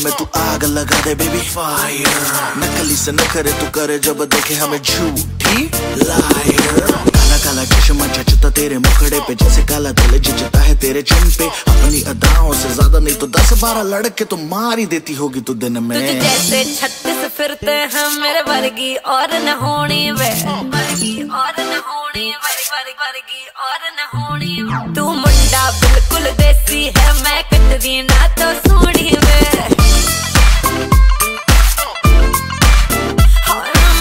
में तू आग लगा दे बेबी फायर। नकली से नखरे तू करे जब देखे हमें झूठी लायर। काला काला चश्मा जचता तेरे मुखड़े पे जैसे काला दिल जचता है तेरे चिन पे। अपनी अदाओं से ज्यादा नहीं तो 10-12 लड़के तो मार ही देती होगी तू दिन में। तुझे जैसे 36 फिरते हैं मेरे वर्गी और न होनी वे, वर्गी और न होनी, वर्गी और न होनी। तू मुंडा बिल्कुल देसी है, मैं कटरी ना तो सोनी वे।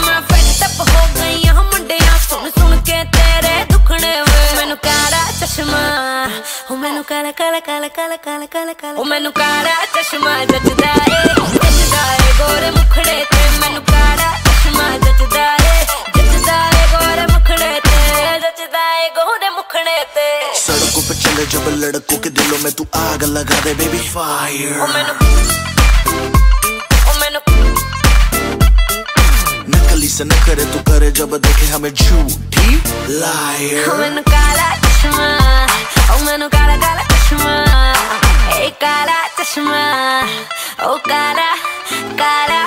मैं फेड अप हो गई हूं मुंडिया सुन सुन के तेरे दुखने वे। मैनू काला चश्मा, ओ मैनू काला काला काला काला काला काला काला, ओ मैनू काला चश्मा जचदा है गोरे मुखड़े ते। मैनू काला चश्मा जचदा है गोरे मुखड़े ते, जचदा है गोरे मुखड़े ते। सड़कों पे चले जब लड़कों के दिलों में तू आग लगा दे बेबी फायर। ओ मैनू नकली से न करे तू करे जब देखे हमें झूठी लायर। ओ मैनू काला चश्मा, ओ मैनू काला काला चश्मा, ए काला चश्मा, ओ काला काला